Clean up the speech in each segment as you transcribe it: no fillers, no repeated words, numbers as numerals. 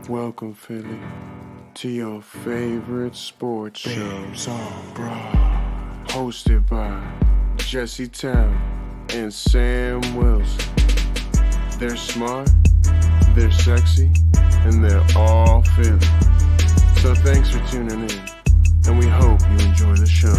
Welcome, Philly, to your favorite sports show, Broad, hosted by Jesse Town and Sam Wilson. They're smart, they're sexy, and they're all Philly. So thanks for tuning in, and we hope you enjoy the show.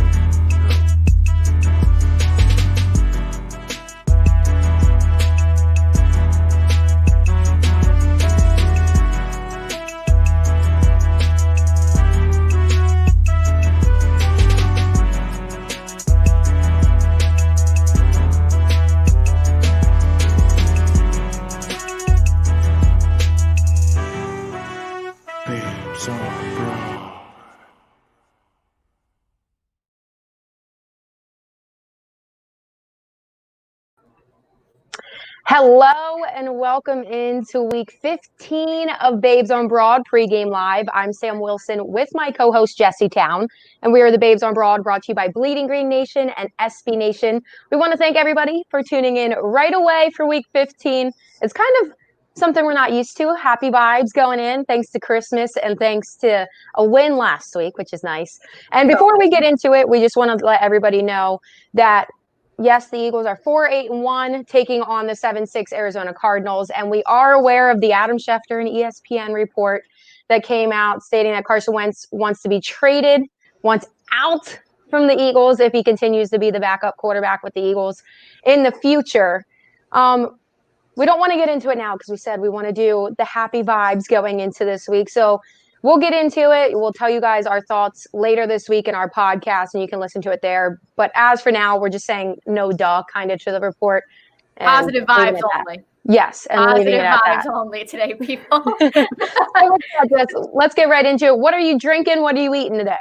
Hello and welcome into week 15 of Babes on Broad pregame live. I'm Sam Wilson with my co-host Jesse Town, and we are the Babes on Broad, brought to you by Bleeding Green Nation and SB Nation. We want to thank everybody for tuning in right away for week 15. It's kind of something we're not used to. Happy vibes going in, thanks to Christmas and thanks to a win last week, which is nice. And before we get into it, we just want to let everybody know that yes, the Eagles are 4-8-1, taking on the 7-6 Arizona Cardinals, and we are aware of the Adam Schefter and ESPN report that came out stating that Carson Wentz wants to be traded, wants out from the Eagles if he continues to be the backup quarterback with the Eagles in the future. We don't want to get into it now because we said we want to do the happy vibes going into this week. So we'll get into it. We'll tell you guys our thoughts later this week in our podcast, and you can listen to it there. But as for now, we're just saying no duh kind of to the report. Positive vibes only. Yes. And positive vibes only today, people. Let's get right into it. What are you drinking? What are you eating today?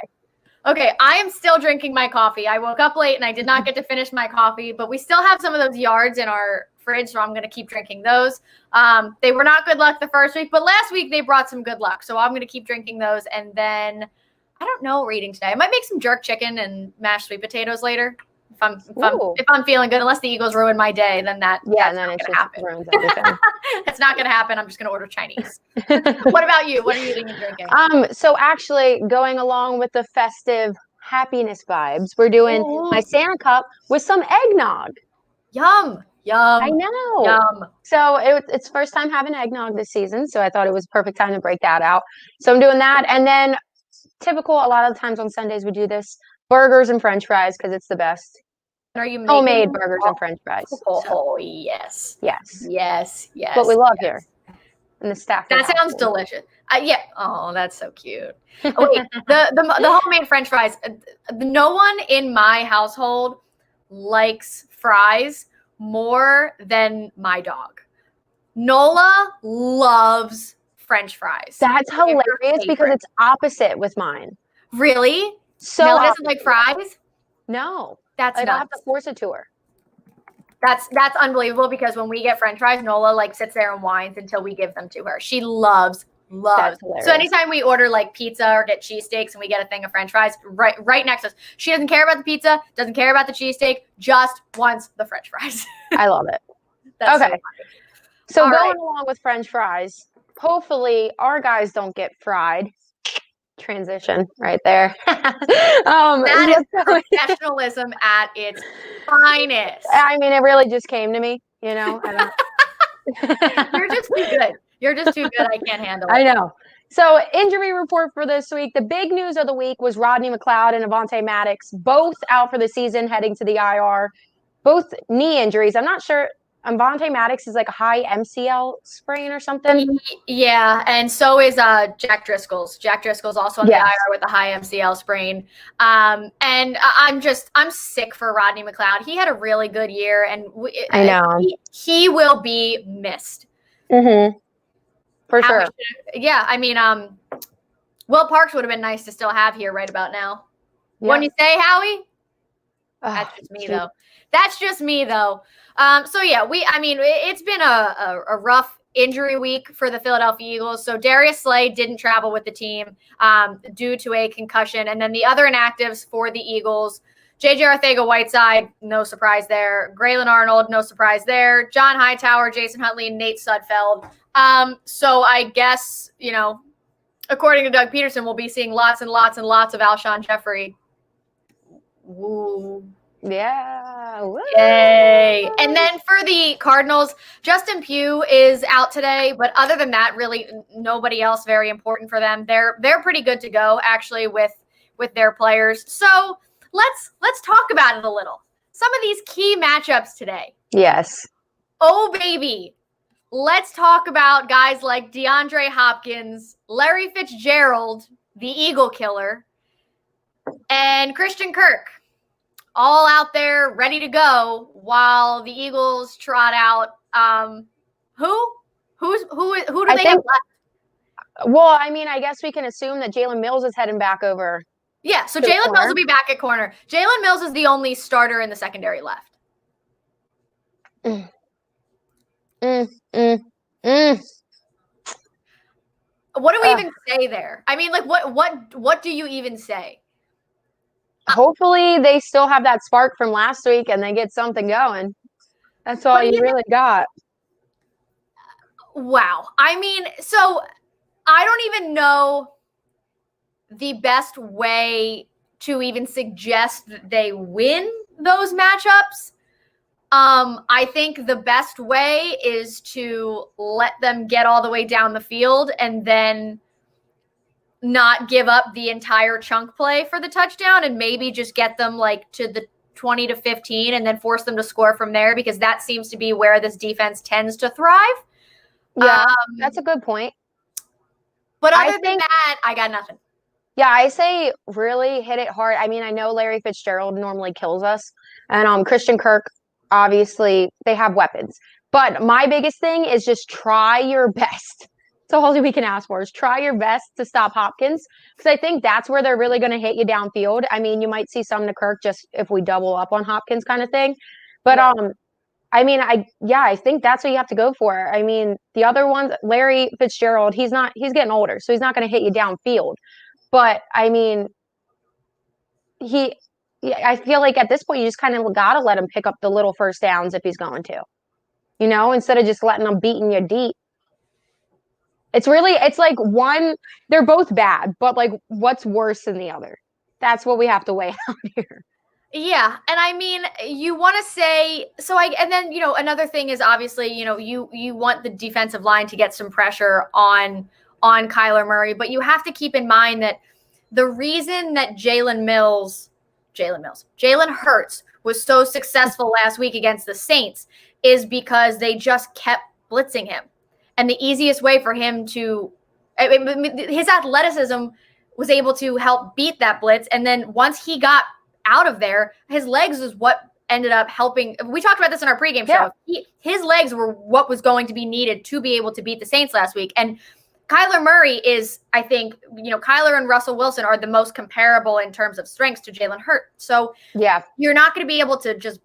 Okay, I am still drinking my coffee. I woke up late and I did not get to finish my coffee, but we still have some of those yards in our fridge, so I'm going to keep drinking those. They were not good luck the first week, but last week they brought some good luck, so I'm going to keep drinking those. And then I don't know what we're eating today. I might make some jerk chicken and mashed sweet potatoes later if I'm feeling good. Unless the Eagles ruin my day, then that's not going to happen. It's not going to happen. I'm just going to order Chinese. What about you? What are you eating and drinking? So actually, going along with the festive happiness vibes, we're doing my Santa cup with some eggnog. Yum. I know. Yum. So it's first time having eggnog this season, so I thought it was perfect time to break that out. So I'm doing that, and then typical. A lot of the times on Sundays we do this: burgers and French fries because it's the best. Are you making homemade burgers and French fries? Oh, yes. What we love here, and the staff. That sounds delicious. Yeah. Oh, that's so cute. Oh, wait, the homemade French fries. No one in my household likes fries more than my dog. Nola loves French fries. That's hilarious because it's opposite with mine. Really? So Nola doesn't like fries? No. That's I have to force it to her. That's unbelievable because when we get French fries, Nola sits there and whines until we give them to her. She loves. So anytime we order pizza or get cheesesteaks and we get a thing of French fries right next to us, she doesn't care about the pizza, doesn't care about the cheesesteak, just wants the French fries. I love it. That's okay. So going along with French fries, hopefully our guys don't get fried. Transition right there. That is professionalism at its finest. I mean, it really just came to me, I don't. You're just too good. You're just too good. I can't handle it. I know. So injury report for this week. The big news of the week was Rodney McLeod and Avonte Maddox, both out for the season, heading to the IR. Both knee injuries. I'm not sure. Avonte Maddox is a high MCL sprain or something. Yeah, and so is Jack Driscoll's. Jack Driscoll's also on the IR with a high MCL sprain. And I'm sick for Rodney McLeod. He had a really good year, and I know he will be missed. Mm-hmm. For sure. Yeah, I mean, Will Parks would have been nice to still have here right about now. Yep. Wouldn't you say, Howie? That's just me, though. So yeah, it's been a rough injury week for the Philadelphia Eagles. So Darius Slay didn't travel with the team due to a concussion. And then the other inactives for the Eagles, J.J. Arcega-Whiteside, no surprise there. Braylon Arnold, no surprise there. John Hightower, Jason Huntley, and Nate Sudfeld. So I guess, according to Doug Peterson, we'll be seeing lots and lots and lots of Alshon Jeffrey. Woo. Yeah. Woo. Yay. And then for the Cardinals, Justin Pugh is out today, but other than that, really nobody else very important for them. They're pretty good to go actually with their players. So let's talk about it a little. Some of these key matchups today. Yes. Oh baby. Let's talk about guys like DeAndre Hopkins, Larry Fitzgerald, the Eagle Killer, and Christian Kirk. All out there ready to go while the Eagles trot out who do they have left? Well, I mean, I guess we can assume that Jalen Mills is heading back over. Yeah, so Jalen Mills will be back at corner. Jalen Mills is the only starter in the secondary left. What do we even say there? I mean, like what do you even say? Hopefully they still have that spark from last week and they get something going. That's all you really got. Wow. I mean, so I don't even know the best way to even suggest that they win those matchups. I think the best way is to let them get all the way down the field and then not give up the entire chunk play for the touchdown and maybe just get them like to the 20 to 15 and then force them to score from there, because that seems to be where this defense tends to thrive. Yeah, that's a good point. But other than that, I got nothing. Yeah, I say really hit it hard. I mean, I know Larry Fitzgerald normally kills us, and Christian Kirk, obviously, they have weapons. But my biggest thing is just try your best. That's all we can ask for is try your best to stop Hopkins, because I think that's where they're really going to hit you downfield. I mean, you might see some to Kirk just if we double up on Hopkins kind of thing. But I mean, I think that's what you have to go for. I mean, the other ones, Larry Fitzgerald, he's getting older, so he's not going to hit you downfield. But I mean, I feel like at this point you just kind of got to let him pick up the little first downs if he's going to, instead of just letting them beating you deep. It's like one, they're both bad, but like what's worse than the other? That's what we have to weigh out here. Yeah. And I mean, you want to say, and then, another thing is obviously, you want the defensive line to get some pressure on Kyler Murray, but you have to keep in mind that the reason that Jalen Hurts was so successful last week against the Saints is because they just kept blitzing him. And the easiest way for him his athleticism was able to help beat that blitz. And then once he got out of there, his legs is what ended up helping. We talked about this in our pregame show. His legs were what was going to be needed to be able to beat the Saints last week. And Kyler Murray is, I think, Kyler and Russell Wilson are the most comparable in terms of strengths to Jalen Hurts. So you're not going to be able to just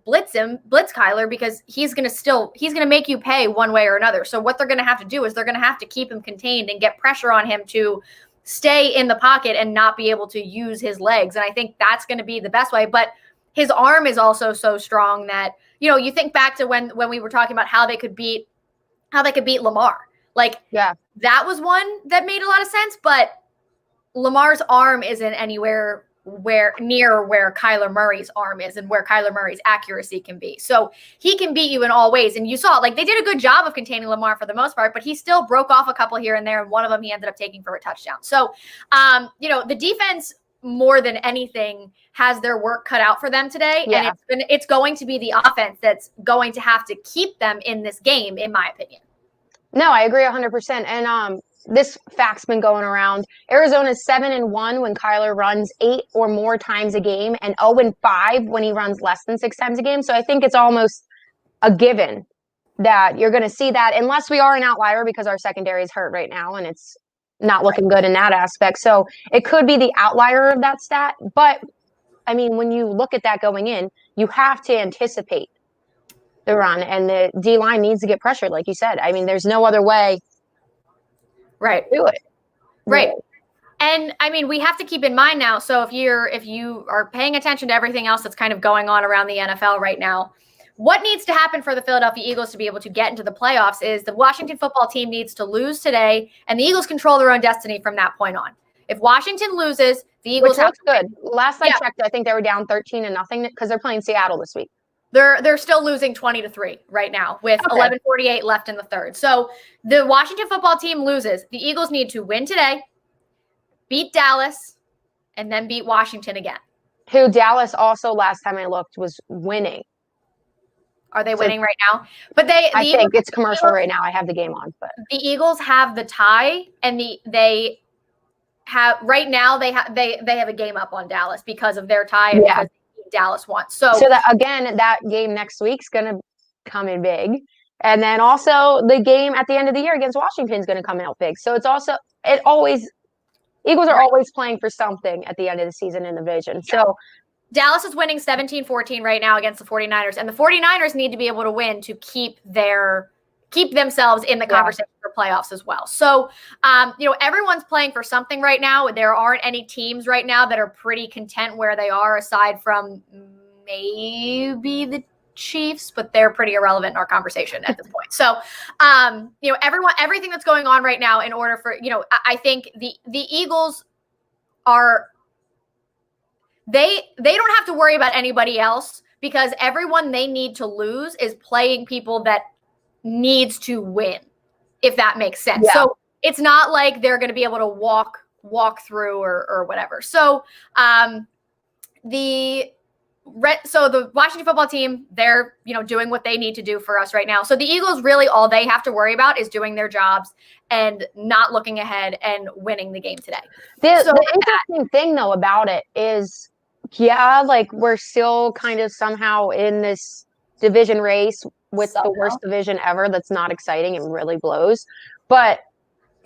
blitz Kyler, because he's going to make you pay one way or another. So what they're going to have to do is they're going to have to keep him contained and get pressure on him to stay in the pocket and not be able to use his legs. And I think that's going to be the best way. But his arm is also so strong that, you think back to when we were talking about how they could beat Lamar. That was one that made a lot of sense, but Lamar's arm isn't anywhere near where Kyler Murray's arm is and where Kyler Murray's accuracy can be. So he can beat you in all ways. And you saw, they did a good job of containing Lamar for the most part, but he still broke off a couple here and there. And one of them he ended up taking for a touchdown. So, the defense more than anything has their work cut out for them today. Yeah. And it's going to be the offense that's going to have to keep them in this game, in my opinion. No, I agree 100%. And this fact's been going around. Arizona's 7-1 when Kyler runs 8 or more times a game, and 0-5 when he runs less than 6 times a game. So I think it's almost a given that you're going to see that, unless we are an outlier because our secondary is hurt right now and it's not looking good in that aspect. So it could be the outlier of that stat. But I mean, when you look at that going in, you have to anticipate the run, and the D-line needs to get pressured, like you said. I mean, there's no other way right. to do it. Right. And I mean, we have to keep in mind now. So if you are paying attention to everything else that's kind of going on around the NFL right now, what needs to happen for the Philadelphia Eagles to be able to get into the playoffs is the Washington football team needs to lose today, and the Eagles control their own destiny from that point on. If Washington loses, the Eagles Which looks good. Last I checked, I think they were down 13-0 because they're playing Seattle this week. They're still losing 20-3 right now with 11:48 left in the third. So the Washington football team loses. The Eagles need to win today, beat Dallas, and then beat Washington again. Who Dallas also, last time I looked, was winning. Are they winning right now? But I think it's commercial right now. I have the game on, but the Eagles have the tie, and they have right now they have a game up on Dallas because of their tie and because Dallas won. So that again, that game next week's gonna come in big, and then also the game at the end of the year against Washington is gonna come out big. So Eagles are always playing for something at the end of the season in the division. So Dallas is winning 17-14 right now against the 49ers, and the 49ers need to be able to win to keep themselves in the conversation for playoffs as well. So, everyone's playing for something right now. There aren't any teams right now that are pretty content where they are, aside from maybe the Chiefs, but they're pretty irrelevant in our conversation at this point. So, everything that's going on right now in order for, I think the Eagles are, they don't have to worry about anybody else because everyone they need to lose is playing people that needs to win, if that makes sense. Yeah. So it's not like they're going to be able to walk through or whatever. So the Washington football team, they're doing what they need to do for us right now. So the Eagles, really all they have to worry about is doing their jobs and not looking ahead and winning the game today. The interesting thing though about it is, we're still kind of somehow in this division race with the worst division ever. That's not exciting. It really blows. But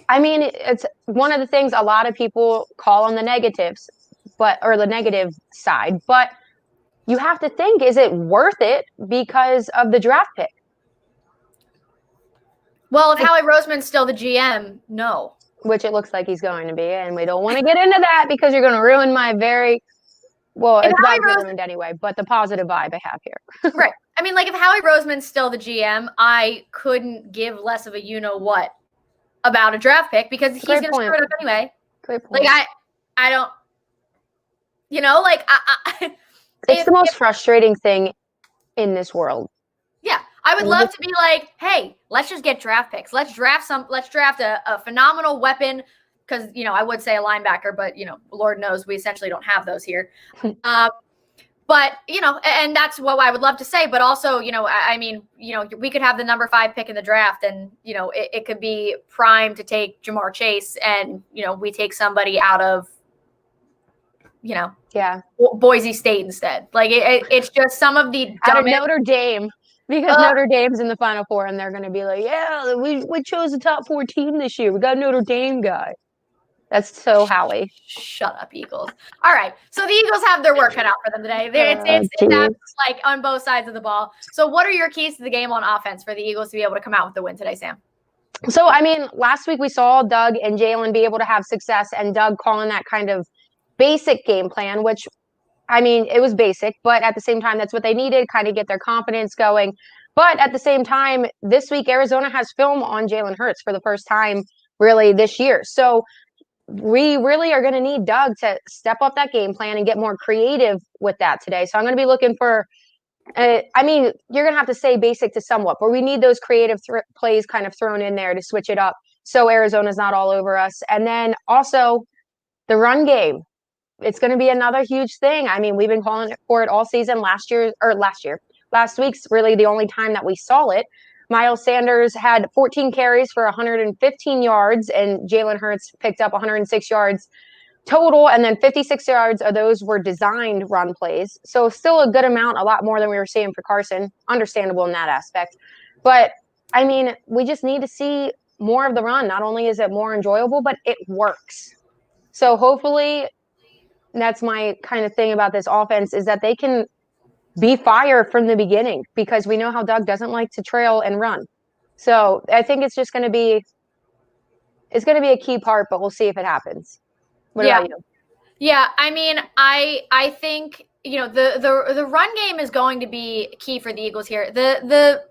I mean, it's one of the things a lot of people call on the negatives, or the negative side. But you have to think, is it worth it because of the draft pick? Well, if Howie Roseman's still the GM, no. Which it looks like he's going to be, and we don't want to get into that because you're going to ruin my it's not ruined anyway, but the positive vibe I have here. Right. I mean, if Howie Roseman's still the GM, I couldn't give less of a you-know-what about a draft pick because he's going to screw it up anyway. Great point. I don't, it's the most frustrating thing in this world. Yeah. I would love to be like, hey, let's just get draft picks. Let's draft a phenomenal weapon. Because, I would say a linebacker, but, Lord knows we essentially don't have those here. But, and that's what I would love to say. But also, we could have the number 5 pick in the draft and, it could be prime to take Jamar Chase and, we take somebody out of, Boise State instead. It's just some of the out of Notre Dame. Because Notre Dame's in the Final Four and they're going to be like, yeah, we chose the top 4 team this year. We got a Notre Dame guy. That's so Howie. Shut up, Eagles. All right. So the Eagles have their work cut out for them today. It's on both sides of the ball. So what are your keys to the game on offense for the Eagles to be able to come out with the win today, Sam? So, last week we saw Doug and Jalen be able to have success and Doug calling that kind of basic game plan, which, it was basic, but at the same time, that's what they needed, kind of get their confidence going. But at the same time, this week, Arizona has film on Jalen Hurts for the first time really this year. So we really are going to need Doug to step up that game plan and get more creative with that today. So I'm going to be looking for, you're going to have to say basic to somewhat, but we need those creative plays kind of thrown in there to switch it up so Arizona's not all over us. And then also the run game. It's going to be another huge thing. We've been calling for it all season. Last week's really the only time that we saw it. Miles Sanders had 14 carries for 115 yards, and Jalen Hurts picked up 106 yards total, and then 56 yards of those were designed run plays. So still a good amount, a lot more than we were seeing for Carson. Understandable in that aspect. But, we just need to see more of the run. Not only is it more enjoyable, but it works. So hopefully that's my kind of thing about this offense is that they can be fire from the beginning, because we know how Doug doesn't like to trail and run. So I think it's going to be a key part, but we'll see if it happens. What about you? Yeah, I mean, I think, the run game is going to be key for the Eagles here. The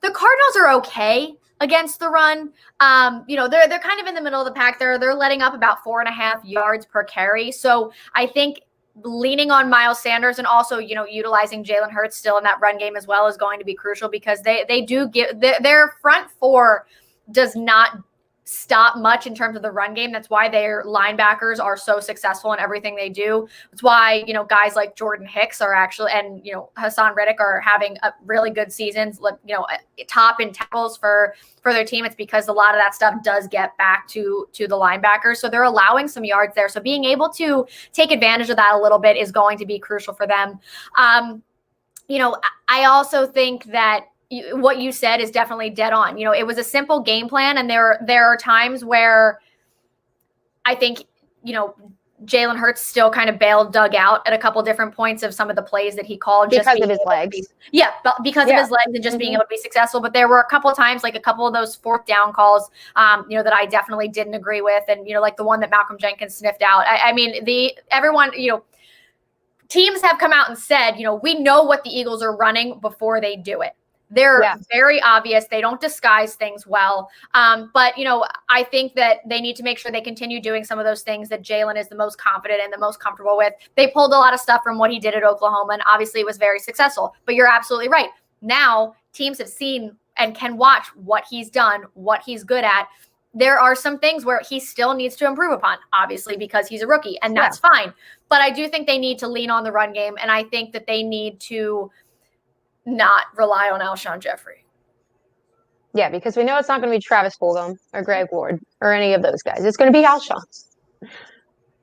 Cardinals are okay against the run. They're kind of in the middle of the pack. They're letting up about 4.5 yards per carry. So I think leaning on Miles Sanders and also, utilizing Jalen Hurts still in that run game as well is going to be crucial, because they do give their front four does not stop much in terms of the run game. That's why their linebackers are so successful in everything they do. That's why, guys like Jordan Hicks are actually, and, Hassan Reddick are having a really good seasons, top in tackles for their team. It's because a lot of that stuff does get back to the linebackers. So they're allowing some yards there. So being able to take advantage of that a little bit is going to be crucial for them. I also think that what you said is definitely dead on. It was a simple game plan, and there are times where I think, Jalen Hurts still kind of bailed Doug out at a couple different points of some of the plays that he called because of his legs. Because of his legs and just being able to be successful. But there were a couple of times, like a couple of those 4th down calls, that I definitely didn't agree with, and like the one that Malcolm Jenkins sniffed out. I mean, teams have come out and said, we know what the Eagles are running before they do it. They're very obvious. They don't disguise things well. But, I think that they need to make sure they continue doing some of those things that Jalen is the most confident and the most comfortable with. They pulled a lot of stuff from what he did at Oklahoma, and obviously it was very successful. But you're absolutely right. Now teams have seen and can watch what he's done, what he's good at. There are some things where he still needs to improve upon, obviously, because he's a rookie, and that's fine. But I do think they need to lean on the run game, and I think that they need to not rely on Alshon Jeffrey. Yeah, because we know it's not going to be Travis Fulgham or Greg Ward or any of those guys. It's going to be Alshon.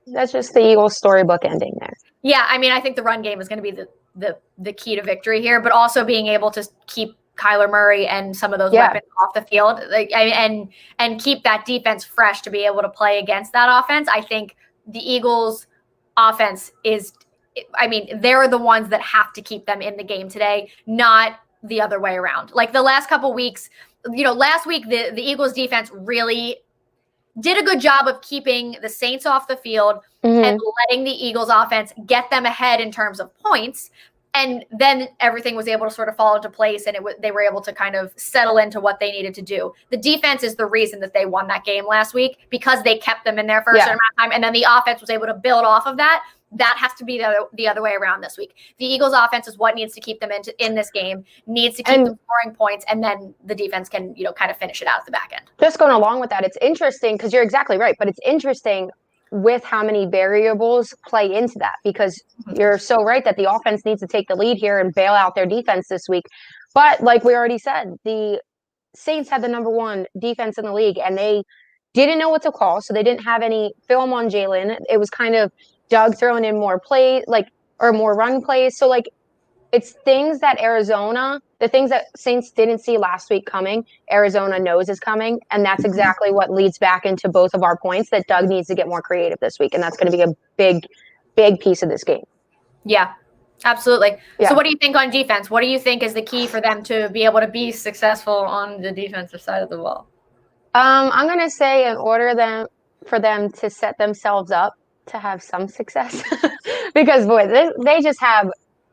That's just the Eagles storybook ending there. Yeah, I mean, I think the run game is going to be the key to victory here, but also being able to keep Kyler Murray and some of those weapons off the field, and keep that defense fresh to be able to play against that offense. I think the Eagles' offense is, they're the ones that have to keep them in the game today, not the other way around. Like the last couple weeks, last week, the Eagles defense really did a good job of keeping the Saints off the field and letting the Eagles offense get them ahead in terms of points. And then everything was able to sort of fall into place, and they were able to kind of settle into what they needed to do. The defense is the reason that they won that game last week, because they kept them in there for a certain amount of time, and then the offense was able to build off of that. That has to be the other way around this week. The Eagles offense is what needs to keep them in this game, needs to keep them scoring points, and then the defense can, kind of finish it out at the back end. Just going along with that, it's interesting, because you're exactly right, but it's interesting with how many variables play into that, because you're so right that the offense needs to take the lead here and bail out their defense this week. But like we already said, the Saints had the number 1 defense in the league, and they didn't know what to call, so they didn't have any film on Jalen. It was kind of Doug throwing in more play, or more run plays. So it's things that the things that Saints didn't see last week coming, Arizona knows is coming. And that's exactly what leads back into both of our points, that Doug needs to get more creative this week. And that's going to be a big, big piece of this game. Yeah, absolutely. Yeah. So what do you think on defense? What do you think is the key for them to be able to be successful on the defensive side of the ball? I'm going to say, in order for them to set themselves up to have some success, because boy, they just have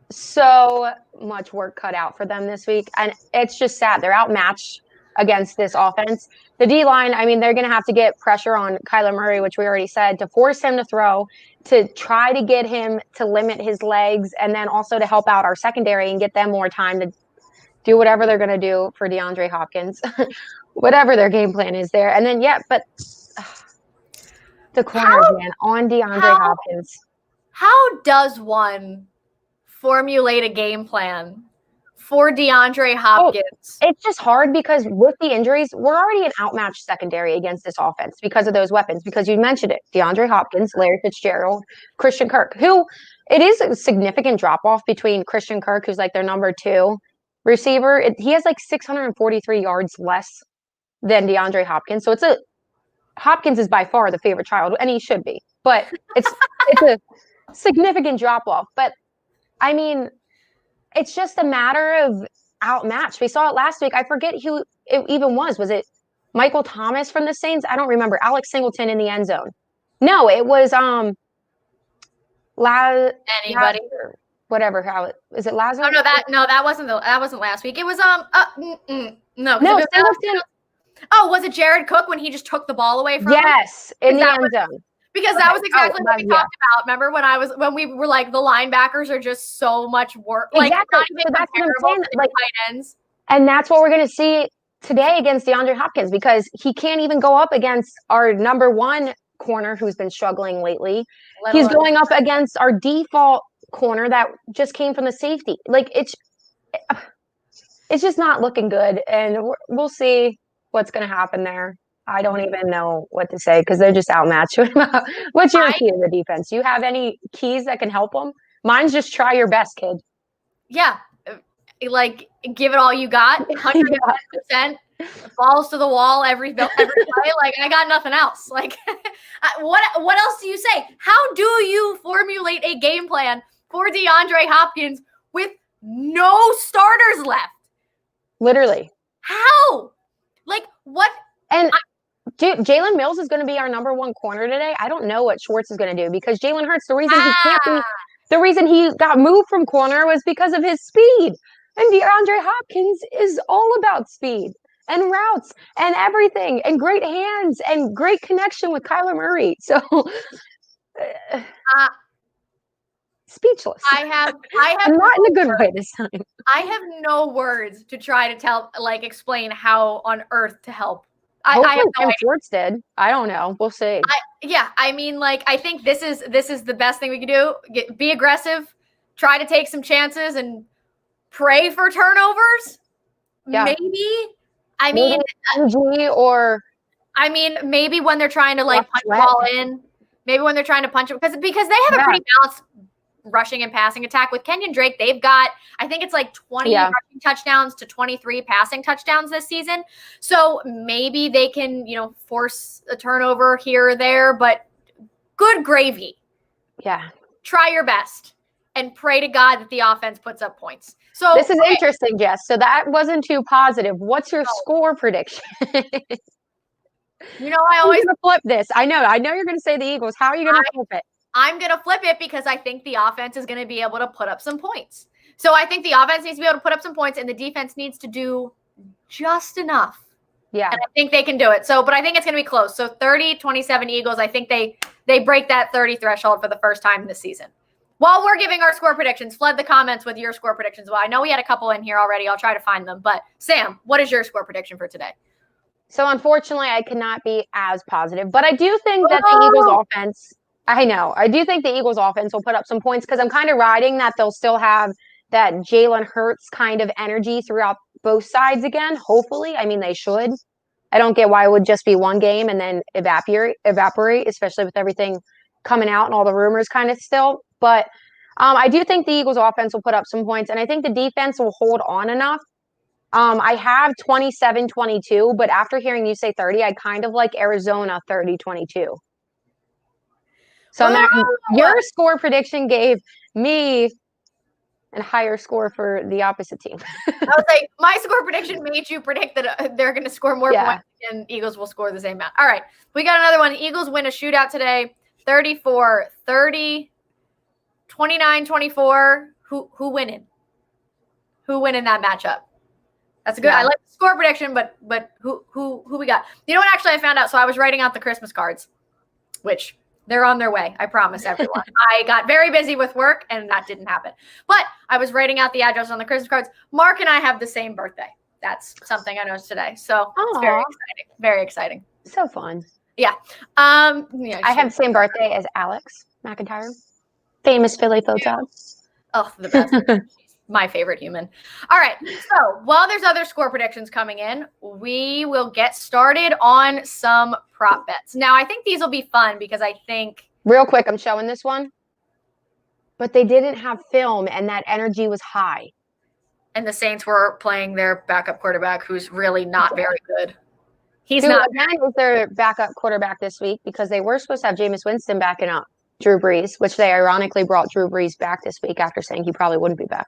so much work cut out for them this week, and it's just sad. They're outmatched against this offense. The D-line, they're going to have to get pressure on Kyler Murray, which we already said, to force him to throw, to try to get him to limit his legs, and then also to help out our secondary and get them more time to do whatever they're going to do for DeAndre Hopkins, whatever their game plan is there. And then, the corners, man, on DeAndre Hopkins. How does one formulate a game plan for DeAndre Hopkins? It's just hard, because with the injuries, we're already an outmatched secondary against this offense because of those weapons. Because you mentioned it, DeAndre Hopkins, Larry Fitzgerald, Christian Kirk, who it is a significant drop-off between Christian Kirk, who's like their number 2 receiver. He has 643 yards less than DeAndre Hopkins. So Hopkins is by far the favorite child, and he should be. But it's a significant drop-off. But, it's just a matter of outmatched. We saw it last week. I forget who it even was. Was it Michael Thomas from the Saints? I don't remember. Alex Singleton in the end zone. No, it was Anybody? Whatever. How is it? Lazarus? That wasn't last week. It was no Singleton. Was it Jared Cook when he just took the ball away from him? Yes, in the end zone. Because that was exactly what we talked about. Remember when we were like, the linebackers are just so much work. Exactly. Like, so that's what I'm saying. Like, tight ends. And that's what we're going to see today against DeAndre Hopkins, because he can't even go up against our number one corner who's been struggling lately. He's going up against our default corner that just came from the safety. Like, it's just not looking good. And we'll see what's going to happen there. I don't even know what to say because they're just outmatched. What's your key to the defense? Do you have any keys that can help them? Mine's just try your best, kid. Yeah. Like, give it all you got. 110%. Balls to the wall every play. Like, I got nothing else. Like, what else do you say? How do you formulate a game plan for DeAndre Hopkins with no starters left? Literally. How? Like, what? And Jalen Mills is going to be our number one corner today. I don't know what Schwartz is going to do, because Jalen Hurts, the reason he got moved from corner was because of his speed. And DeAndre Hopkins is all about speed and routes and everything and great hands and great connection with Kyler Murray. So speechless. I have not in a good way this time. I have no words to try to explain how on earth to help. Hopefully Sam Schwartz did. I don't know. We'll see. I mean, like, I think this is the best thing we can do. Be aggressive, try to take some chances, and pray for turnovers. Yeah. Maybe. I mean, maybe when they're trying to punch the ball in. Maybe when they're trying to punch it, because they have a pretty balanced rushing and passing attack with Kenyon Drake. They've got, I think it's like 20 rushing touchdowns to 23 passing touchdowns this season. So maybe they can, force a turnover here or there, but good gravy. Yeah. Try your best and pray to God that the offense puts up points. So this is interesting, Jess. So that wasn't too positive. What's your score prediction? I always flip this. I know you're going to say the Eagles. How are you going to flip it? I'm going to flip it because I think the offense is going to be able to put up some points. So I think the offense needs to be able to put up some points, and the defense needs to do just enough. Yeah. And I think they can do it. So, but I think it's going to be close. So 30-27 Eagles. I think they break that 30 threshold for the first time this season. While we're giving our score predictions, flood the comments with your score predictions. Well, I know we had a couple in here already. I'll try to find them. But Sam, what is your score prediction for today? So unfortunately, I cannot be as positive, but I do think that the Eagles offense, I do think the Eagles offense will put up some points, because I'm kind of riding that they'll still have that Jalen Hurts kind of energy throughout both sides again. Hopefully. I mean, they should. I don't get why it would just be one game and then evaporate, especially with everything coming out and all the rumors kind of still. But I do think the Eagles offense will put up some points, and I think the defense will hold on enough. I have 27-22, but after hearing you say 30, I kind of like Arizona 30-22. So your score prediction gave me a higher score for the opposite team. I was like, my score prediction made you predict that they're going to score more points and Eagles will score the same amount. All right, we got another one. Eagles win a shootout today, 34-30, 29-24. Who winning? Who winning that matchup? That's good. I like the score prediction, but who we got? You know what? Actually, I found out. So I was writing out the Christmas cards, which they're on their way. I promise everyone. I got very busy with work, and that didn't happen. But I was writing out the address on the Christmas cards. Mark and I have the same birthday. That's something I noticed today. So it's very exciting. Very exciting. So fun. Yeah. I have the same birthday as Alex McIntyre, famous Philly photo. Oh, the best. My favorite human. All right. So while there's other score predictions coming in, we will get started on some prop bets. Now, I think these will be fun because I think... Real quick, I'm showing this one. But they didn't have film, and that energy was high. And the Saints were playing their backup quarterback, who's really not very good. He's not. Again, was their backup quarterback this week, because they were supposed to have Jameis Winston backing up Drew Brees, which they ironically brought Drew Brees back this week after saying he probably wouldn't be back.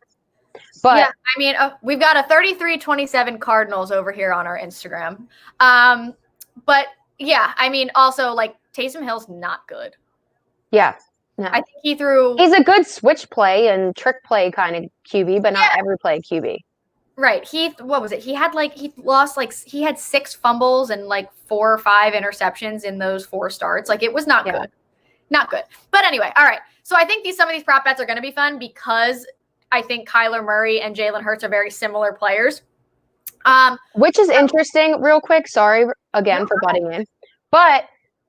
But yeah, I mean, we've got a 33-27 Cardinals over here on our Instagram. But yeah, I mean, also like Taysom Hill's not good. yeah, no. I think he threw. He's a good switch play and trick play kind of QB, but not every play QB. Right. What was it? He had he had 6 fumbles and like 4 or 5 interceptions in those 4 starts. Like it was not good. Not good. But anyway, all right. So I think some of these prop bets are going to be fun because I think Kyler Murray and Jalen Hurts are very similar players. Which is interesting, real quick. Sorry again for butting in. But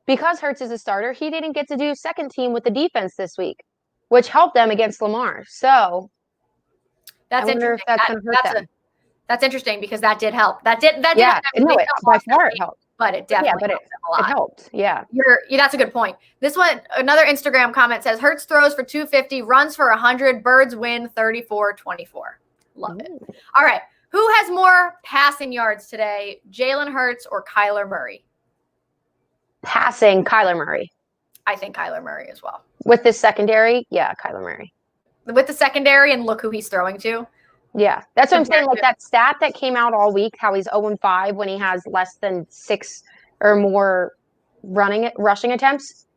because Hurts is a starter, he didn't get to do second team with the defense this week, which helped them against Lamar. So that's I wonder if that's going to hurt them. That's interesting because that did help. That did by far it helped. But it definitely helped them a lot. It helped. Yeah. That's a good point. This one, another Instagram comment says Hurts throws for 250, runs for 100, Birds win 34-24. Love it. All right. Who has more passing yards today, Jalen Hurts or Kyler Murray? Passing, Kyler Murray. I think Kyler Murray as well. With the secondary, yeah, Kyler Murray. With the secondary, and look who he's throwing to. Yeah, that's what I'm saying. Like that stat that came out all week, how he's 0-5 when he has less than 6 or more rushing attempts.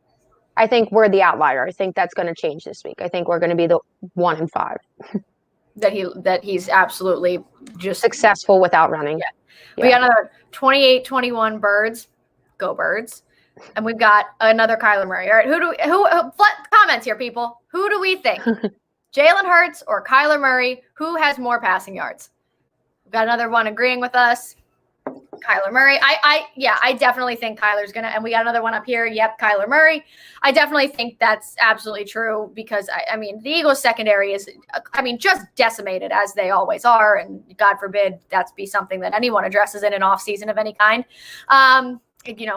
I think we're the outlier. I think that's going to change this week. I think we're going to be the 1-5. That he's absolutely just successful without running. Yeah. We got another 28-21 Birds. Go Birds. And we've got another Kyler Murray. All right, who comments here, people? Who do we think? Jalen Hurts or Kyler Murray? Who has more passing yards? We've got another one agreeing with us. Kyler Murray. I definitely think Kyler's gonna, and we got another one up here. Yep, Kyler Murray. I definitely think that's absolutely true because I mean the Eagles secondary is, just decimated as they always are, and God forbid that's be something that anyone addresses in an off season of any kind.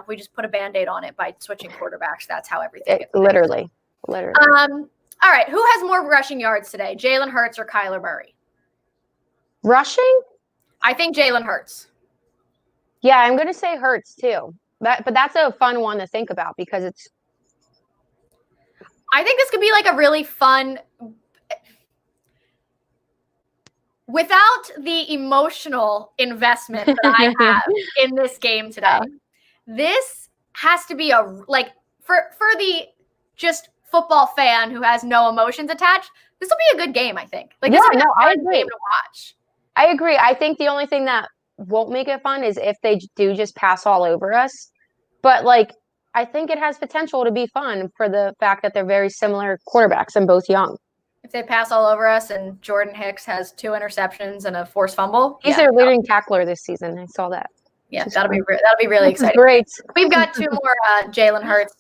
We just put a Band-Aid on it by switching quarterbacks. That's how everything gets literally. All right, who has more rushing yards today, Jalen Hurts or Kyler Murray? Rushing? I think Jalen Hurts. Yeah, I'm going to say Hurts too. But that's a fun one to think about because it's. I think this could be like a really fun. Without the emotional investment that I have in this game today, this has to be for the just football fan who has no emotions attached. This will be a good game, I think. This will be a fun game to watch. I agree. I think the only thing that won't make it fun is if they do just pass all over us. But I think it has potential to be fun for the fact that they're very similar quarterbacks and both young. If they pass all over us and Jordan Hicks has 2 interceptions and a forced fumble. He's their leading tackler this season. I saw that. Yeah, that'll be really exciting. Great. We've got 2 more Jalen Hurts.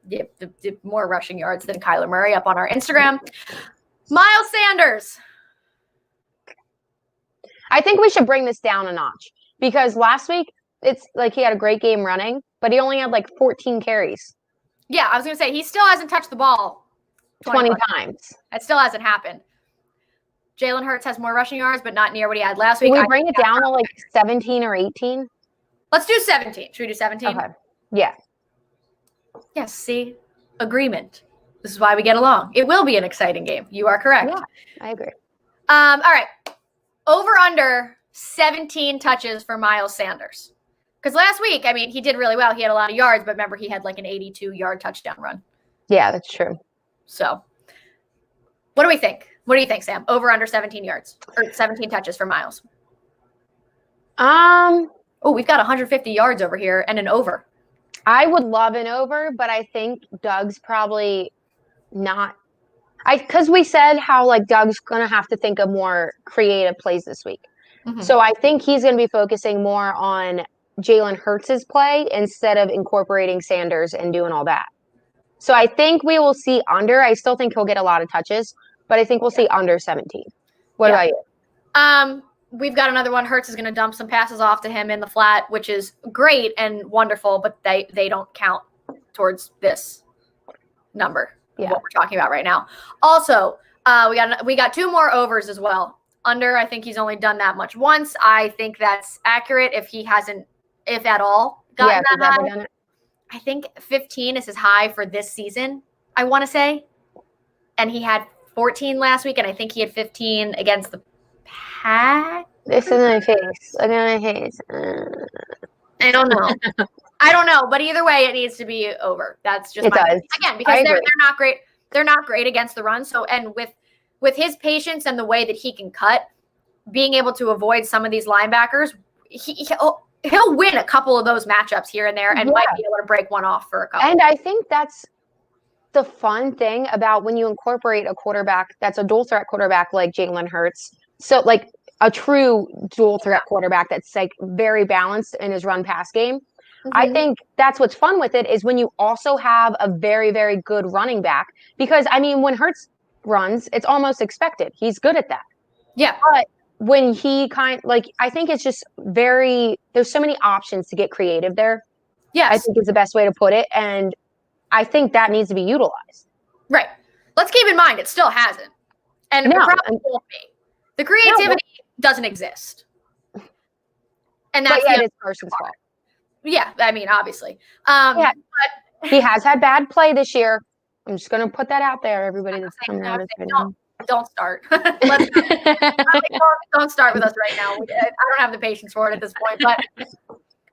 The more rushing yards than Kyler Murray up on our Instagram. Miles Sanders. I think we should bring this down a notch because last week it's he had a great game running, but he only had 14 carries. Yeah, I was going to say he still hasn't touched the ball 20 times. That still hasn't happened. Jalen Hurts has more rushing yards, but not near what he had last week. Can we bring it down to 17 or 18? Let's do 17. Should we do 17? Okay. Yeah. Yes, see? Agreement. This is why we get along. It will be an exciting game. You are correct. Yeah, I agree. All right. Over under 17 touches for Miles Sanders. Because last week, he did really well. He had a lot of yards, but remember, he had an 82-yard touchdown run. Yeah, that's true. So, what do we think? What do you think, Sam? Over under 17 yards or 17 touches for Miles? We've got 150 yards over here and an over. I would love an over, but I think Doug's probably not. Because we said how Doug's going to have to think of more creative plays this week. Mm-hmm. So I think he's going to be focusing more on Jalen Hurts' play instead of incorporating Sanders and doing all that. So I think we will see under. I still think he'll get a lot of touches, but I think we'll see under 17. What about you? We've got another one. Hurts is going to dump some passes off to him in the flat, which is great and wonderful, but they don't count towards this number. Yeah. What we're talking about right now. Also, we got 2 more overs as well. Under, I think he's only done that much once. I think that's accurate if he hasn't, if at all, gotten that high. Done it. I think 15 is his high for this season, I want to say. And he had 14 last week, and I think he had 15 against the Pack. This is my face. Look at my face. I don't know. I don't know, but either way, it needs to be over. That's just again, because they're not great. They're not great against the run. So, and with his patience and the way that he can cut, being able to avoid some of these linebackers, he'll win a couple of those matchups here and there, and might be able to break one off for a couple. And I think that's the fun thing about when you incorporate a quarterback that's a dual threat quarterback like Jalen Hurts. So like a true dual threat quarterback that's like very balanced in his run pass game. I think that's what's fun with it is when you also have a very, very good running back, because I mean, when Hurts runs, it's almost expected. He's good at that. Yeah. But when he I think it's just there's so many options to get creative there. Yes. I think is the best way to put it. And I think that needs to be utilized. Right. Let's keep in mind, it still hasn't. And it probably won't be. The creativity doesn't exist. And that's it's Carson's fault. Yeah, I mean, obviously. But he has had bad play this year. I'm just going to put that out there, everybody that's coming out of this. Don't start. Don't start with us right now. I don't have the patience for it at this point.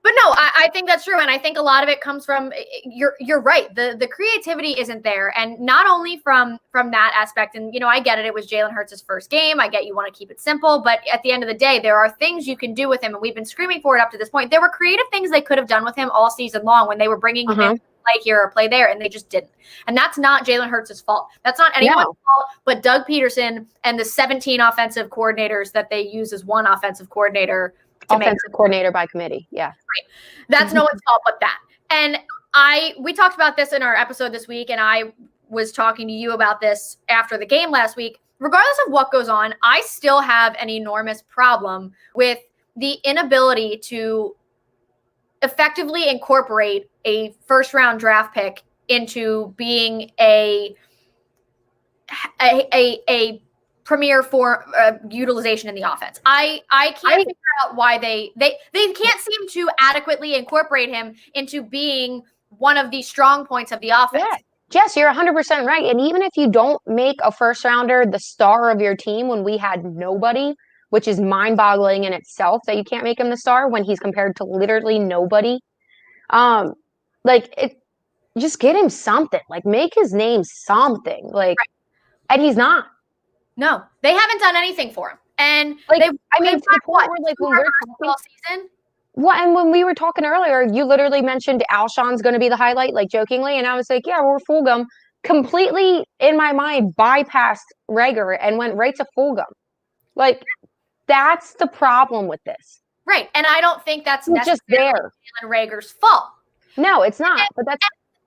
But no, I think that's true. And I think a lot of it comes from, you're right. The creativity isn't there. And not only from that aspect, and, I get it. It was Jalen Hurts' first game. I get you want to keep it simple. But at the end of the day, there are things you can do with him. And we've been screaming for it up to this point. There were creative things they could have done with him all season long when they were bringing him in to play here or play there, and they just didn't. And that's not Jalen Hurts' fault. That's not anyone's fault but Doug Peterson and the 17 offensive coordinators that they use as one offensive coordinator. Offensive coordinator by committee. Yeah. Right. That's no one's fault but that. And we talked about this in our episode this week, and I was talking to you about this after the game last week. Regardless of what goes on, I still have an enormous problem with the inability to effectively incorporate a first-round draft pick into being a premier for utilization in the offense. I can't figure out why they can't seem to adequately incorporate him into being one of the strong points of the offense. Yeah. Jess, you're 100% right. And even if you don't make a first rounder the star of your team when we had nobody, which is mind-boggling in itself that you can't make him the star when he's compared to literally nobody. Just get him something. Like, make his name something. Like, and he's not. No, they haven't done anything for him. And to the point where like when we're talking all season. Well, and when we were talking earlier, you literally mentioned Alshon's going to be the highlight, like jokingly, and I was like, yeah, we're Fulgham. Completely in my mind bypassed Reagor and went right to Fulgham. Like, that's the problem with this. Right. And I don't think that's just there. Jalen Reagor's fault. No, it's not. But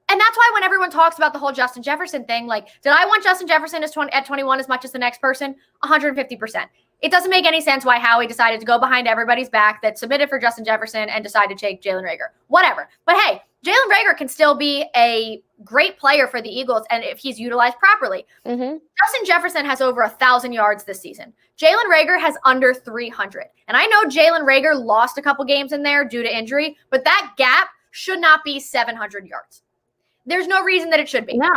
and that's why when everyone talks about the whole Justin Jefferson thing, like, did I want Justin Jefferson at 21 as much as the next person? 150%. It doesn't make any sense why Howie decided to go behind everybody's back that submitted for Justin Jefferson and decided to take Jalen Reagor. Whatever. But hey, Jalen Reagor can still be a great player for the Eagles, and if he's utilized properly. Justin Jefferson has over 1,000 yards this season. Jalen Reagor has under 300. And I know Jalen Reagor lost a couple games in there due to injury, but that gap should not be 700 yards. There's no reason that it should be. No.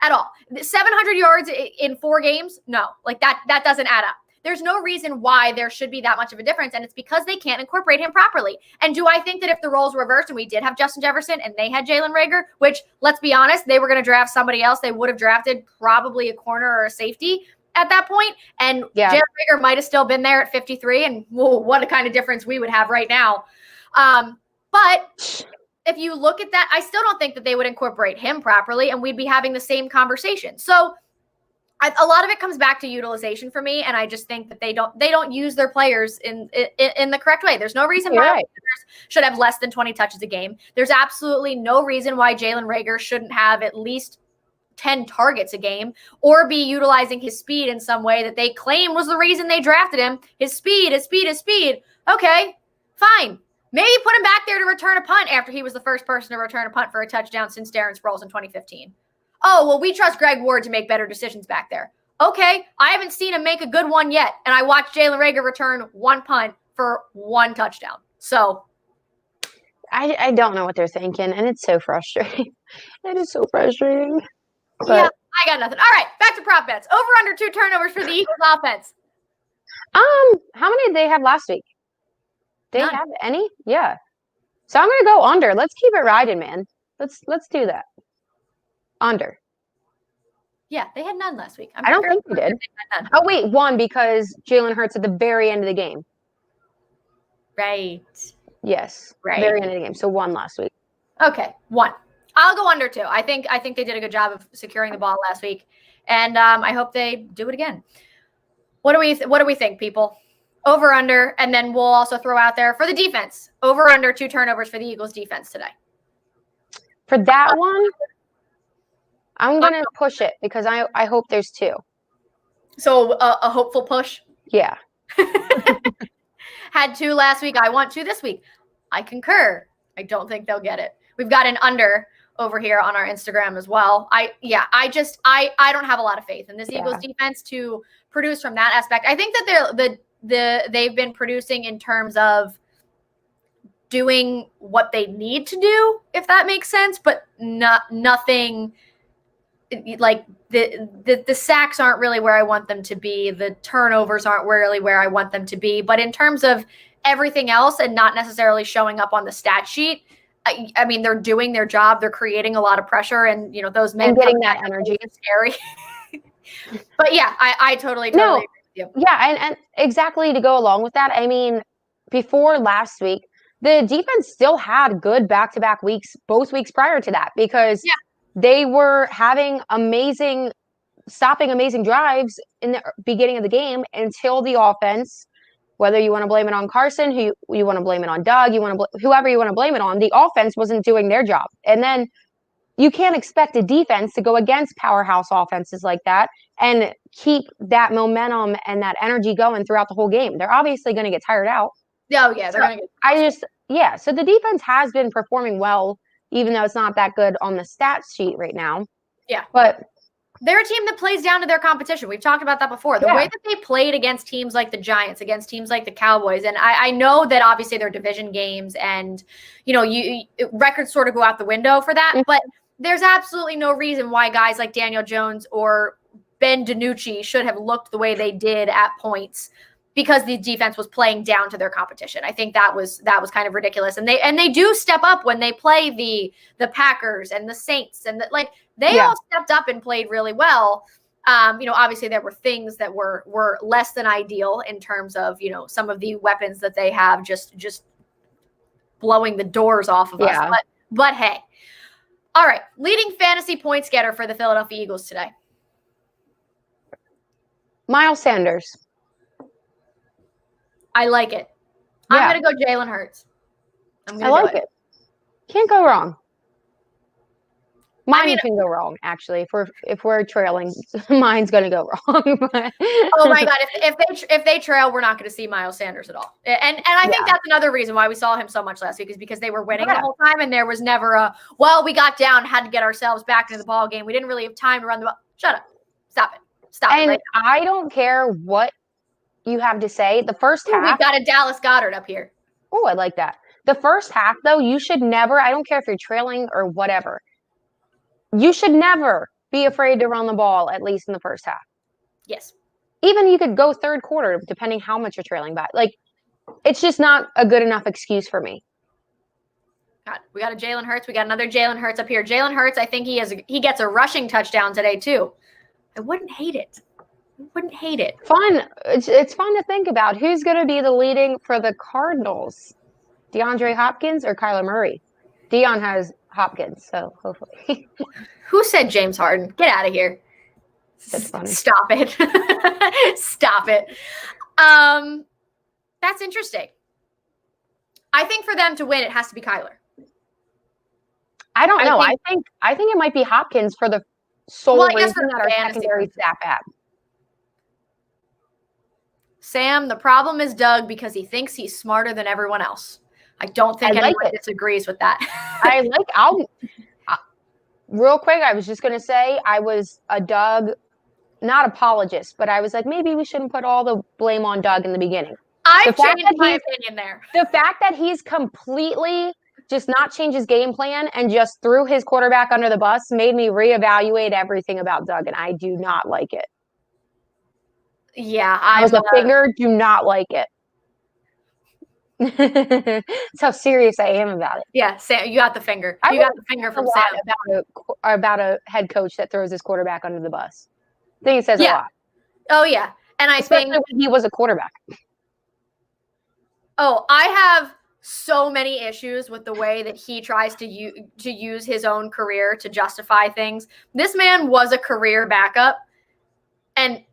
At all. 700 yards in 4 games? No. Like, that doesn't add up. There's no reason why there should be that much of a difference, and it's because they can't incorporate him properly. And do I think that if the roles were reversed and we did have Justin Jefferson and they had Jalen Reagor, which, let's be honest, they were going to draft somebody else, they would have drafted probably a corner or a safety at that point, and Jalen Reagor might have still been there at 53, and what a kind of difference we would have right now. But if you look at that, I still don't think that they would incorporate him properly, and we'd be having the same conversation. So a lot of it comes back to utilization for me, and I just think that they don't use their players in the correct way. There's no reason why players should have less than 20 touches a game. There's absolutely no reason why Jalen Reagor shouldn't have at least 10 targets a game or be utilizing his speed in some way that they claim was the reason they drafted him. His speed. Okay, fine. Maybe put him back there to return a punt after he was the first person to return a punt for a touchdown since Darren Sproles in 2015. Oh, well, we trust Greg Ward to make better decisions back there. Okay, I haven't seen him make a good one yet, and I watched Jalen Reagor return 1 punt for 1 touchdown. So I don't know what they're thinking, and it's so frustrating. It is so frustrating. But, yeah, got nothing. All right, back to prop bets. Over under 2 turnovers for the Eagles offense. How many did they have last week? Did they have any? Yeah. So I'm gonna go under. Let's keep it riding, man. Let's do that. Under. Yeah, they had none last week. I don't think they did. Oh wait, 1 because Jalen Hurts at the very end of the game. Right. Yes. Right. Very end of the game. So 1 last week. Okay, 1. I'll go under 2. I think they did a good job of securing the ball last week, and I hope they do it again. What do we think, people? Over under, and then we'll also throw out there for the defense. Over under 2 turnovers for the Eagles defense today. For that one, I'm gonna push it because I hope there's 2. So a hopeful push. Yeah. Had 2 last week. I want 2 this week. I concur. I don't think they'll get it. We've got an under over here on our Instagram as well. I don't have a lot of faith in this Eagles defense to produce from that aspect. I think that they've been producing in terms of doing what they need to do, if that makes sense, but nothing like the sacks aren't really where I want them to be. The turnovers aren't really where I want them to be. But in terms of everything else and not necessarily showing up on the stat sheet, I mean, they're doing their job. They're creating a lot of pressure, and those men and getting that energy is scary. But yeah, I totally agree with you. Yeah, and exactly to go along with that. I mean, before last week, the defense still had good back-to-back weeks, both weeks prior to that, because they were having stopping amazing drives in the beginning of the game until the offense, whether you want to blame it on Carson, who you want to blame it on Doug, whoever you want to blame it on, the offense wasn't doing their job. And then you can't expect a defense to go against powerhouse offenses like that and keep that momentum and that energy going throughout the whole game. They're obviously going to get tired out. Oh, yeah. They're going to get so the defense has been performing well, even though it's not that good on the stats sheet right now. Yeah. But they're a team that plays down to their competition. We've talked about that before. The way that they played against teams like the Giants, against teams like the Cowboys, and I know that obviously they're division games and, records sort of go out the window for that, but there's absolutely no reason why guys like Daniel Jones or Ben DiNucci should have looked the way they did at points because the defense was playing down to their competition. I think that was kind of ridiculous. And they do step up when they play the Packers and the Saints and they all stepped up and played really well. Obviously there were things that were less than ideal in terms of, some of the weapons that they have just blowing the doors off of us. But hey. All right, leading fantasy points getter for the Philadelphia Eagles today. Miles Sanders. I like it. Yeah. I'm going to go Jalen Hurts. I like it. Can't go wrong. Mine can go wrong, actually. If we're trailing, mine's going to go wrong. Oh my God! If they trail, we're not going to see Miles Sanders at all. And I think that's another reason why we saw him so much last week is because they were winning the whole time, and there was never we got down, had to get ourselves back into the ball game. We didn't really have time to run the ball. Shut up! Stop it! And right I don't care what you have to say. The first half, we've got a Dallas Goedert up here. Oh, I like that. The first half, though, you should never. I don't care if you're trailing or whatever. You should never be afraid to run the ball, at least in the first half. Yes. Even you could go third quarter, depending how much you're trailing by. It's just not a good enough excuse for me. God, we got a Jalen Hurts. We got another Jalen Hurts up here. Jalen Hurts, I think he gets a rushing touchdown today, too. I wouldn't hate it. Fun. It's fun to think about. Who's going to be the leading for the Cardinals? DeAndre Hopkins or Kyler Murray? Deion has Hopkins, so hopefully. Who said James Harden? Get out of here. That's funny. Stop it. Stop it. That's interesting. I think for them to win, it has to be Kyler. I don't know. I think it might be Hopkins for the sole reason that our secondary stat bad. Sam, the problem is Doug because he thinks he's smarter than everyone else. I don't think anyone disagrees with that. Real quick, I was just going to say I was a Doug, not apologist, but I was like, maybe we shouldn't put all the blame on Doug in the beginning. I've changed my opinion there. The fact that he's completely just not change his game plan and just threw his quarterback under the bus made me reevaluate everything about Doug, and I do not like it. Yeah, I was a finger, do not like it. That's how serious I am about it. Yeah, Sam, you got the finger. You got the finger from Sam. About a head coach that throws his quarterback under the bus. I think it says a lot. Oh, yeah. And especially when he was a quarterback. Oh, I have so many issues with the way that he tries to use his own career to justify things. This man was a career backup, and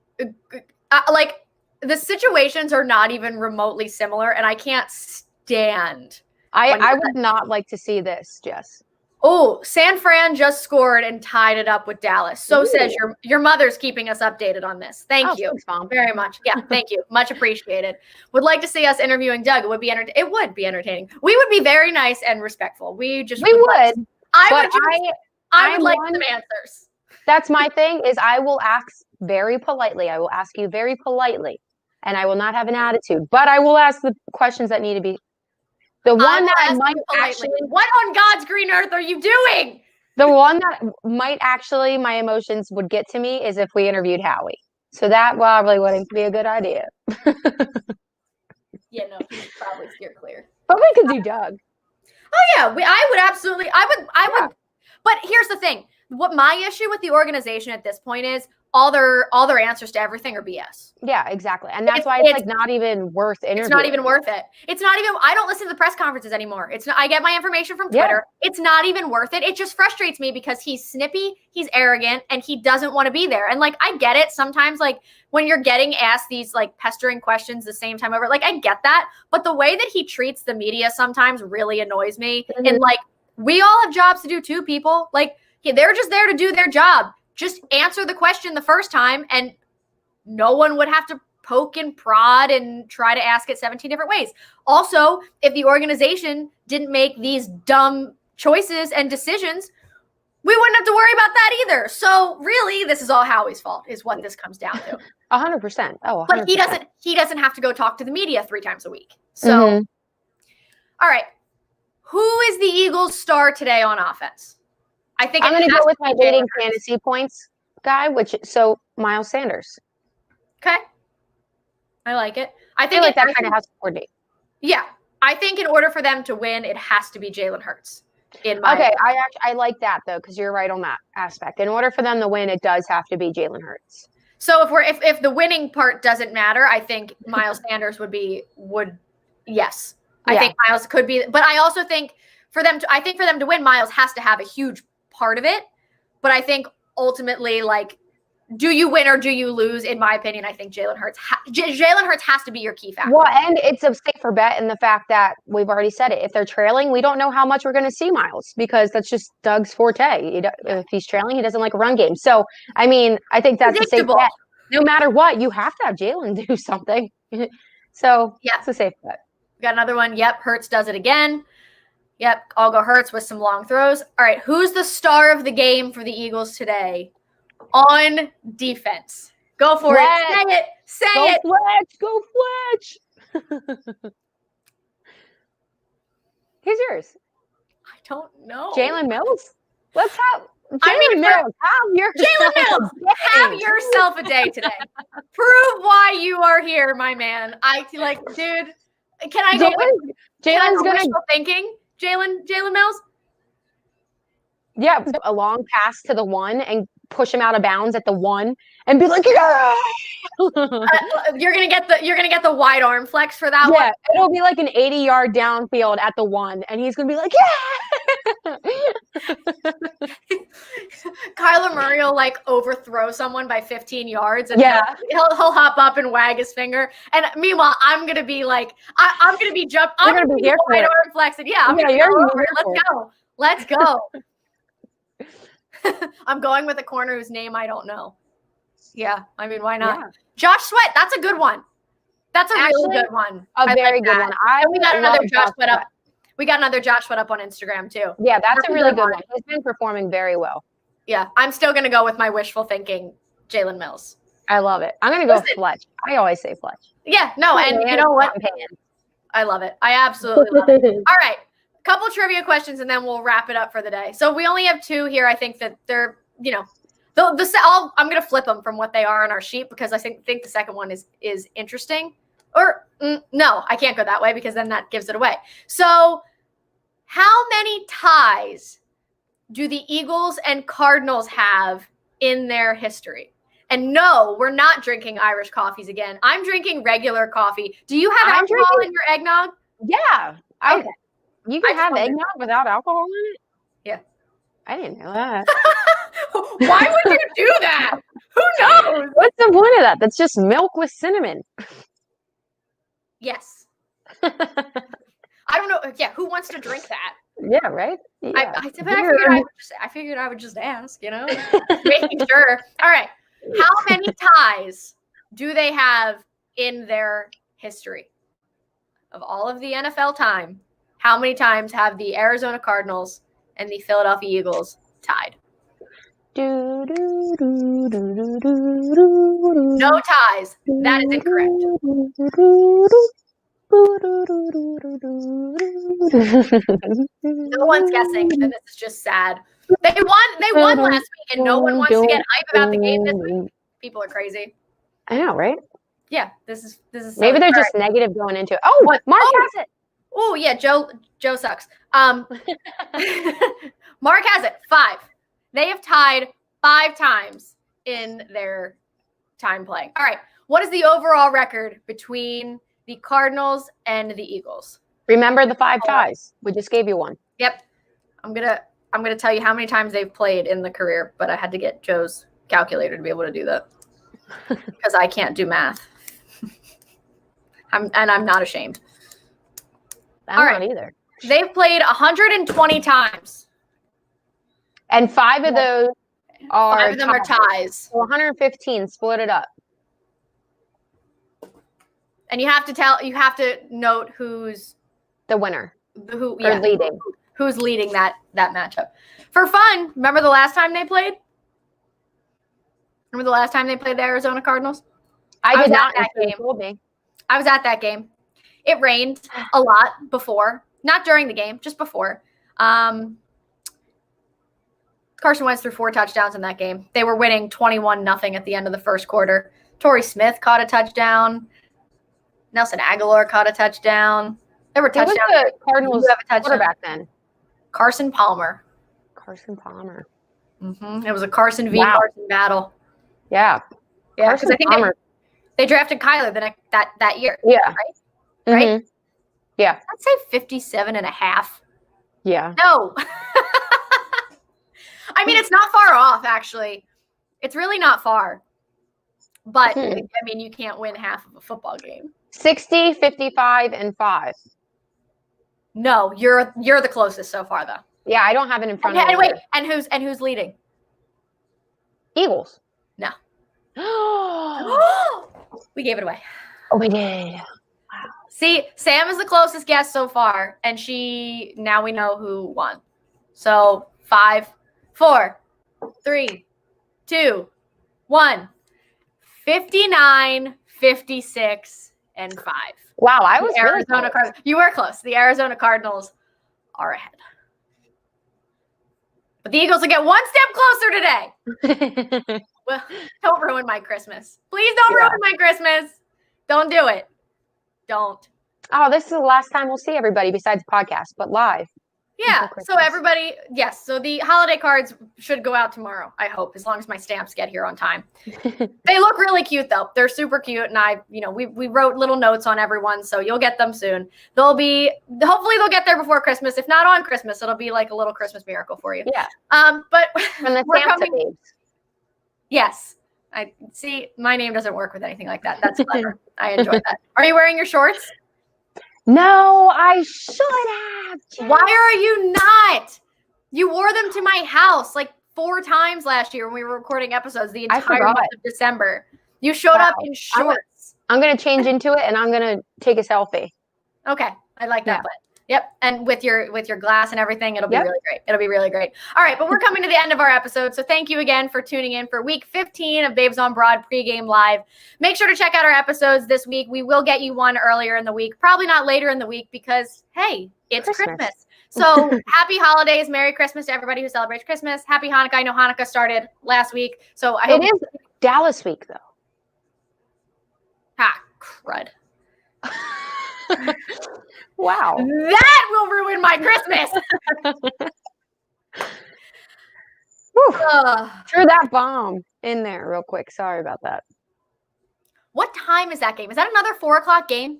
like the situations are not even remotely similar, and I can't stand. I would not like to see this, Jess. Oh, San Fran just scored and tied it up with Dallas. So says your mother's keeping us updated on this. Thank you very much. Yeah, thank you. Much appreciated. Would like to see us interviewing Doug. It would be entertaining. We would be very nice and respectful. I would like some answers. That's my thing is I will ask very politely. I will ask you very politely, and I will not have an attitude, but I will ask the questions that need to be. The one that I might actually, what on God's green earth are you doing? The one that might actually, my emotions would get to me is if we interviewed Howie. So that probably wouldn't be a good idea. Yeah, no, he's probably steer clear. But we could do Doug. Oh yeah, I would absolutely. I would. But here's the thing: what my issue with the organization at this point is, all their answers to everything are BS. Yeah, exactly. And that's why it's like not even worth interviewing. It's not even worth it. It's not even, I don't listen to the press conferences anymore. I get my information from Twitter. Yeah. It's not even worth it. It just frustrates me because he's snippy, he's arrogant, and he doesn't want to be there. And like, I get it. Sometimes like when you're getting asked these like pestering questions the same time over, like I get that. But the way that he treats the media sometimes really annoys me. Mm-hmm. And like, we all have jobs to do too, people. Like they're just there to do their job. Just answer the question the first time and no one would have to poke and prod and try to ask it 17 different ways. Also, if the organization didn't make these dumb choices and decisions, we wouldn't have to worry about that either. So really, this is all Howie's fault is what this comes down to. 100%. Oh, 100%. But he doesn't have to go talk to the media 3 times a week. So, All right. Who is the Eagles' star today on offense? I think I'm going to go with my leading fantasy points guy, so Miles Sanders. Okay. I like it. I feel like that kind of has to coordinate. Yeah. I think in order for them to win, it has to be Jalen Hurts. I like that though, because you're right on that aspect. In order for them to win, it does have to be Jalen Hurts. So if the winning part doesn't matter, I think Miles Sanders yes. I think Miles could be, but I also think for them to win, Miles has to have a huge part of it. But I think ultimately, like, do you win or do you lose? In my opinion, I think Jalen Hurts has to be your key factor. Well, and it's a safer bet in the fact that we've already said it. If they're trailing, we don't know how much we're going to see Miles because that's just Doug's forte. If he's trailing, he doesn't like a run game. So, I mean, I think that's a safe bet. No matter what, you have to have Jalen do something. So, yeah, it's a safe bet. We got another one. Yep, Hurts does it again. Yep, I'll go Hurts with some long throws. All right, who's the star of the game for the Eagles today on defense? Go for it. Say it. Go Fletch. Who's yours? I don't know. Jalen Mills? Let's have Jalen Mills. Have yourself a day today. Prove why you are here, my man. Dude, can I go Jalen's going to thinking? Jalen Mills? Yeah, a long pass to the 1 and push him out of bounds at the 1 and be like, yeah. You're gonna get the wide arm flex for that one. Yeah, it'll be like an 80-yard downfield at the 1, and he's gonna be like, yeah. Kyler Murray will like overthrow someone by 15 yards, and he'll hop up and wag his finger. And meanwhile, I'm gonna be like, I'm gonna be wide arm flexing. Yeah, I'm gonna go over it. Let's go. I'm going with a corner whose name I don't know. Yeah, I mean, why not? Yeah. Josh Sweat, that's a good one. That's a really good one. Very good one. We got another Josh Sweat up. We got another Josh Sweat up on Instagram too. Yeah, that's a really good one. He's been performing very well. Yeah, I'm still going to go with my wishful thinking, Jalen Mills. I love it. I'm going to go Fletch. I always say Fletch. Yeah, no, and you know what? I love it. I absolutely love it. All right. couple trivia questions, and then we'll wrap it up for the day. So we only have 2 here. I think that they're, I'm going to flip them from what they are on our sheet because I think the second one is interesting. Or no, I can't go that way because then that gives it away. So how many ties do the Eagles and Cardinals have in their history? And no, we're not drinking Irish coffees again. I'm drinking regular coffee. Do you have alcohol in your eggnog? Yeah. Okay. You can have eggnog without alcohol in it? Yeah. I didn't know that. Why would you do that? Who knows? What's the point of that? That's just milk with cinnamon. Yes. I don't know. Yeah, who wants to drink that? Yeah, right? Yeah. I figured I would just ask, making sure. All right. How many ties do they have in their history? Of all of the NFL time, how many times have the Arizona Cardinals and the Philadelphia Eagles tied? No ties. That is incorrect. No one's guessing, and this is just sad. They won last week, and no one wants to get hype about the game this week. People are crazy. I know, right? Yeah, this is maybe they're just negative going into it. Oh, what? Mark has it. Oh yeah, Joe sucks. Mark has it. 5. They have tied 5 times in their time playing. All right. What is the overall record between the Cardinals and the Eagles? Remember the 5 ties. We just gave you one. Yep. I'm gonna tell you how many times they've played in the career, but I had to get Joe's calculator to be able to do that because I can't do math. I'm not ashamed. I'm not either. They've played 120 times. And 5 of those are 5 of them are ties. So 115, split it up. And you have to note who's the winner. Leading. Who's leading that matchup. For fun, remember the last time they played? Remember the last time they played the Arizona Cardinals? I did not. That game. I was at that game. It rained a lot before, not during the game, just before. Carson Wentz threw 4 touchdowns in that game. They were winning 21-0 at the end of the first quarter. Torrey Smith caught a touchdown. Nelson Aguilar caught a touchdown. There were touchdowns. Who was the Cardinals quarterback then? Carson Palmer. Mm-hmm. It was a Carson v. Carson battle. Yeah. Yeah, because I think they drafted Kyler that year. Yeah. Right? Right? Mm-hmm. Yeah. I'd say 57.5. Yeah. No. I mean, it's not far off, actually. It's really not far. But, I mean, you can't win half of a football game. 60, 55, and 5. No, you're the closest so far, though. Yeah, I don't have it in front of me. Wait, and who's leading? Eagles. No. We gave it away. Oh, we did. Wow. See, Sam is the closest guest so far, and now we know who won. So 5, 4, 3, 2, 1. 59, 56, and 5. Wow, I was Arizona Cardinals. You were close. The Arizona Cardinals are ahead. But the Eagles will get one step closer today. Well, don't ruin my Christmas. Please don't ruin my Christmas. Don't do it. Don't. Oh, this is the last time we'll see everybody besides podcast, but live. Yeah. So everybody, yes. So the holiday cards should go out tomorrow, I hope, as long as my stamps get here on time. They look really cute, though. They're super cute. And we wrote little notes on everyone, so you'll get them soon. Hopefully they'll get there before Christmas. If not on Christmas, it'll be like a little Christmas miracle for you. Yeah. But from the Santa babes. Yes. I see. My name doesn't work with anything like that. That's clever. I enjoy that. Are you wearing your shorts? No, I should have. Jen. Why are you not? You wore them to my house like 4 times last year when we were recording episodes the entire month of December. You showed up in shorts. I'm going to change into it and I'm going to take a selfie. Okay. I like that. But yep. And with your glass and everything, it'll be really great. It'll be really great. All right. But we're coming to the end of our episode. So thank you again for tuning in for week 15 of Babes on Broad pregame live. Make sure to check out our episodes this week. We will get you one earlier in the week, probably not later in the week because, hey, it's Christmas. So happy holidays, Merry Christmas to everybody who celebrates Christmas. Happy Hanukkah. I know Hanukkah started last week, so I hope It is Dallas week though. Crud. Wow. That will ruin my Christmas. Threw that bomb in there real quick. Sorry about that. What time is that game? Is that another 4:00 game?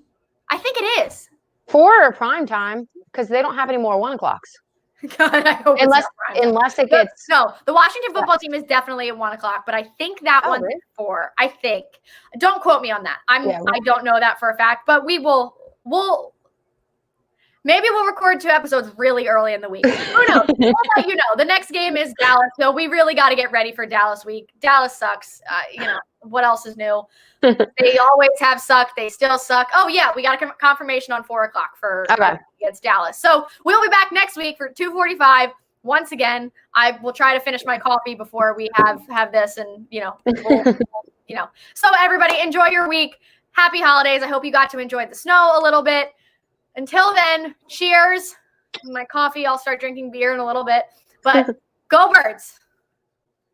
I think it is. 4 or prime time because they don't have any more 1 o'clocks. God, I hope unless it gets no. The Washington football team is definitely at 1 o'clock, but I think that one's really? at 4. I think. Don't quote me on that. I don't know that for a fact, but we'll maybe we'll record 2 episodes really early in the week. Who knows? We'll let you know. The next game is Dallas, so we really got to get ready for Dallas week. Dallas sucks. What else is new? They always have sucked. They still suck. Oh yeah, we got a confirmation on 4 o'clock for against Dallas. So we'll be back next week for 2:45. Once again, I will try to finish my coffee before we have this, and So everybody, enjoy your week. Happy holidays. I hope you got to enjoy the snow a little bit. Until then, cheers. My coffee. I'll start drinking beer in a little bit. But go Birds.